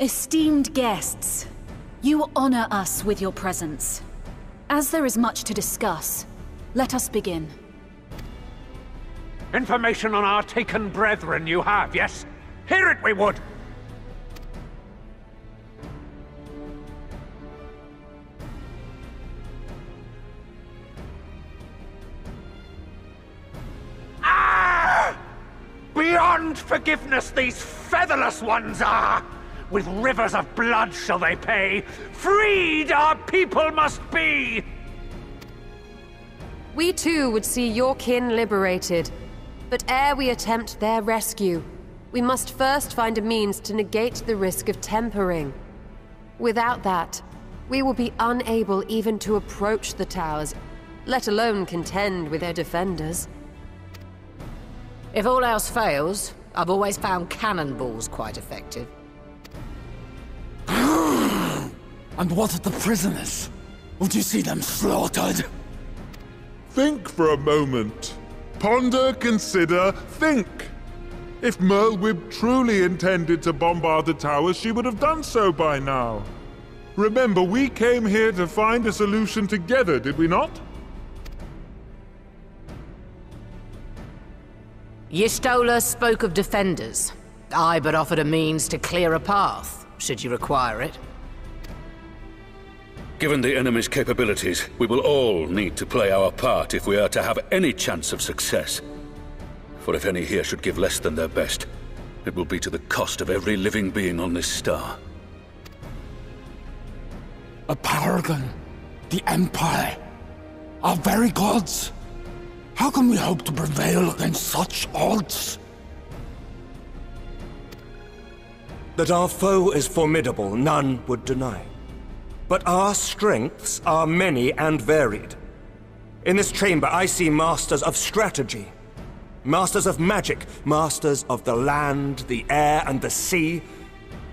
Esteemed guests, you honor us with your presence. As there is much to discuss, let us begin. Information on our taken brethren you have, yes? Hear it we would! Ah! Beyond forgiveness these featherless ones are! With rivers of blood shall they pay. Freed our people must be! We too would see your kin liberated. But ere we attempt their rescue, we must first find a means to negate the risk of tempering. Without that, we will be unable even to approach the towers, let alone contend with their defenders. If all else fails, I've always found cannonballs quite effective. And what of the prisoners? Would you see them slaughtered? Think for a moment. Ponder, consider, think. If Merlwyb truly intended to bombard the towers, she would have done so by now. Remember, we came here to find a solution together, did we not? Y'Stola spoke of defenders. I but offered a means to clear a path, should you require it. Given the enemy's capabilities, we will all need to play our part if we are to have any chance of success. For if any here should give less than their best, it will be to the cost of every living being on this star. A paragon, the Empire, our very gods. How can we hope to prevail against such odds? That our foe is formidable, none would deny. But our strengths are many and varied. In this chamber, I see masters of strategy, masters of magic, masters of the land, the air, and the sea.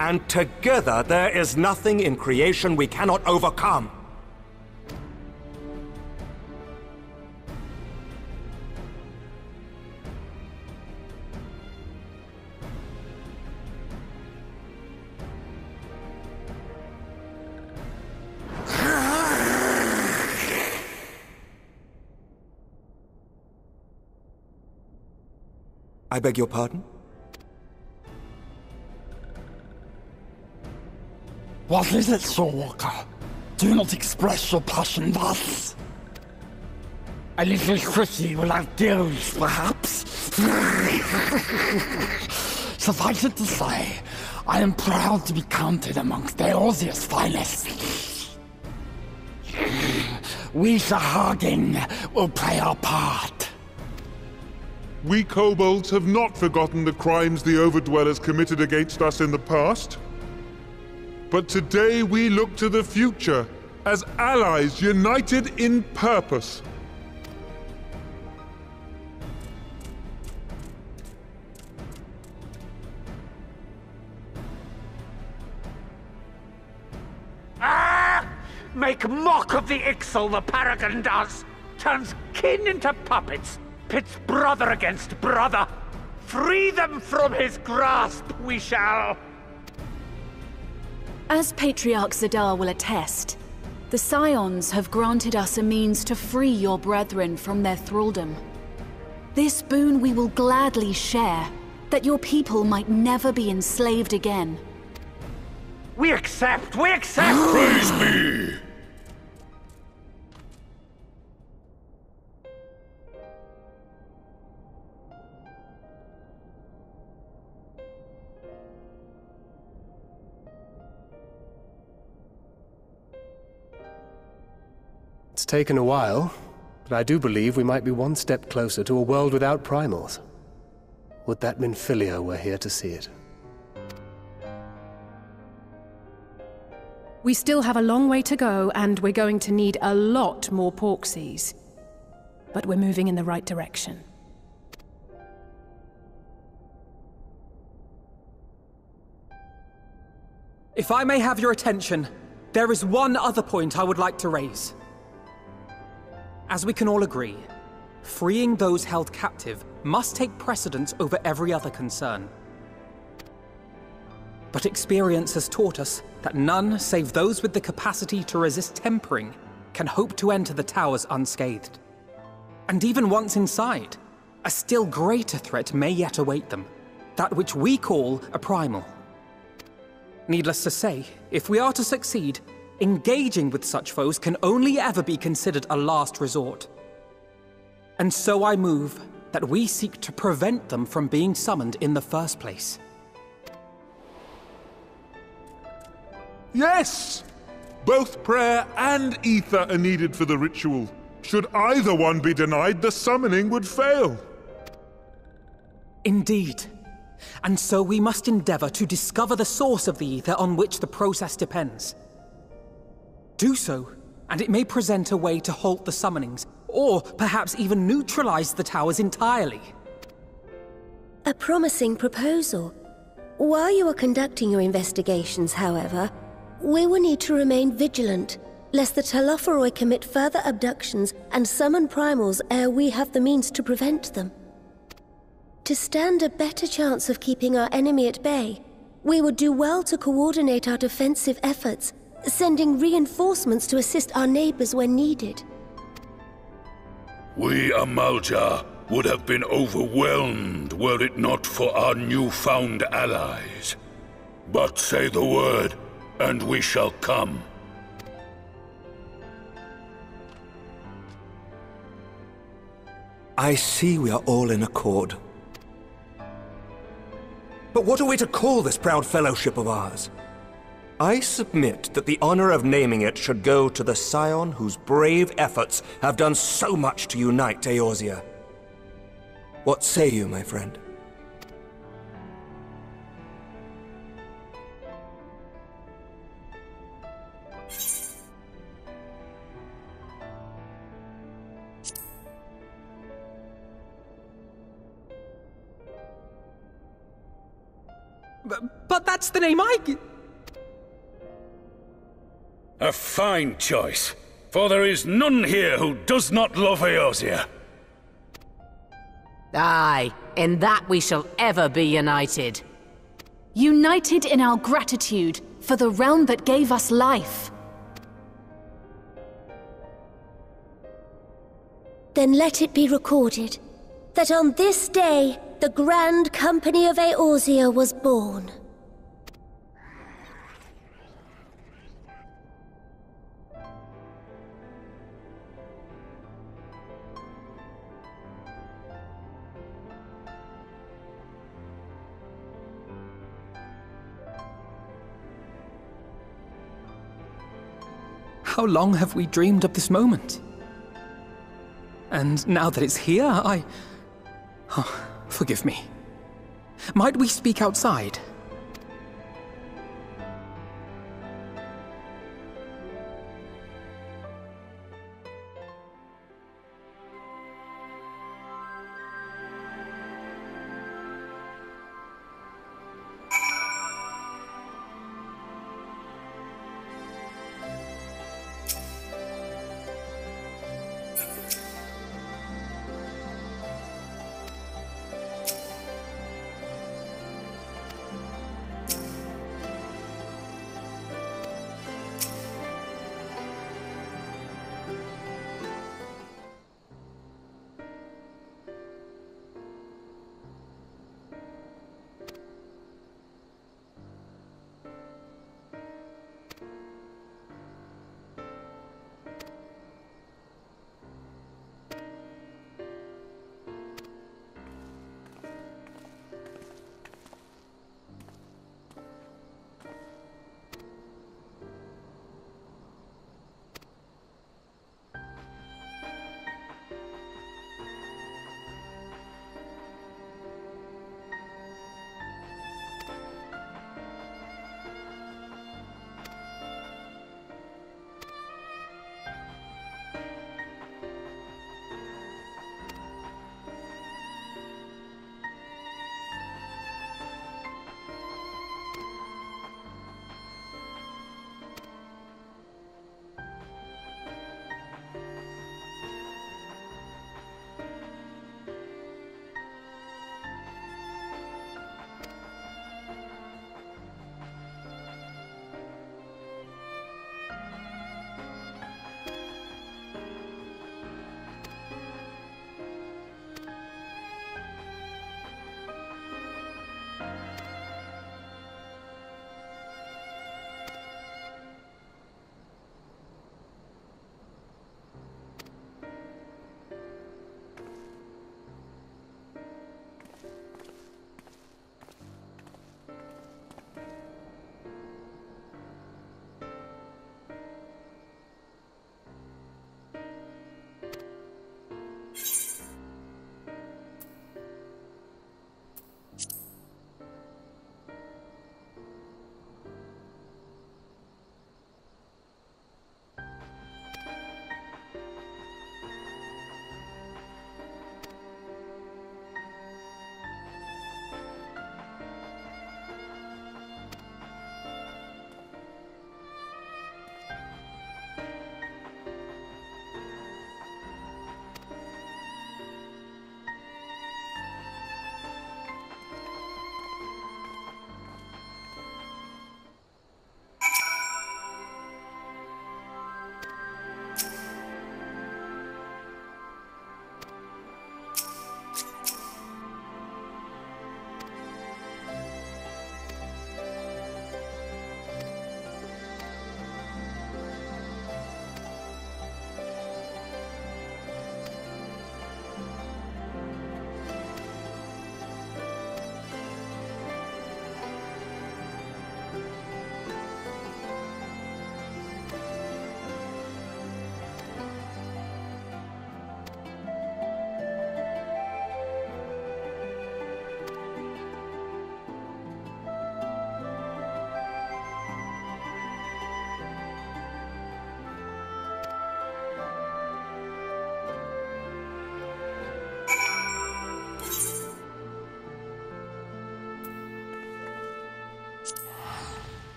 And together, there is nothing in creation we cannot overcome. I beg your pardon? What is it, Soulwalker? Do not express your passion thus. A little quickie will outdo, perhaps. Suffice it to say, I am proud to be counted amongst Eorzea's finest. We Sahagin will play our part. We kobolds have not forgotten the crimes the Overdwellers committed against us in the past. But today we look to the future, as allies united in purpose. Ah! Make mock of the Ixal, the Paragon does! Turns kin into puppets! Pits brother against brother! Free them from his grasp, we shall! As Patriarch Zadar will attest, the Scions have granted us a means to free your brethren from their thraldom. This boon we will gladly share, that your people might never be enslaved again. We accept! We accept! Praise me! It's taken a while, but I do believe we might be one step closer to a world without primals. Would that Minfilia were here to see it. We still have a long way to go, and we're going to need a lot more Porksies. But we're moving in the right direction. If I may have your attention, there is one other point I would like to raise. As we can all agree, freeing those held captive must take precedence over every other concern. But experience has taught us that none save those with the capacity to resist tempering can hope to enter the towers unscathed. And even once inside, a still greater threat may yet await them, that which we call a primal. Needless to say, if we are to succeed, engaging with such foes can only ever be considered a last resort. And so I move that we seek to prevent them from being summoned in the first place. Yes! Both prayer and ether are needed for the ritual. Should either one be denied, the summoning would fail. Indeed. And so we must endeavor to discover the source of the ether on which the process depends. Do so, and it may present a way to halt the summonings, or perhaps even neutralize the towers entirely. A promising proposal. While you are conducting your investigations, however, we will need to remain vigilant, lest the Telophoroi commit further abductions and summon primals ere we have the means to prevent them. To stand a better chance of keeping our enemy at bay, we would do well to coordinate our defensive efforts, sending reinforcements to assist our neighbors when needed. We Amalja would have been overwhelmed were it not for our newfound allies. But say the word, and we shall come. I see we are all in accord. But what are we to call this proud fellowship of ours? I submit that the honor of naming it should go to the scion whose brave efforts have done so much to unite Eorzea. What say you, my friend? But that's the name I... A fine choice, for there is none here who does not love Eorzea. Aye, in that we shall ever be united. United in our gratitude for the realm that gave us life. Then let it be recorded that on this day, the Grand Company of Eorzea was born. How long have we dreamed of this moment? And now that it's here, Oh, forgive me. Might we speak outside?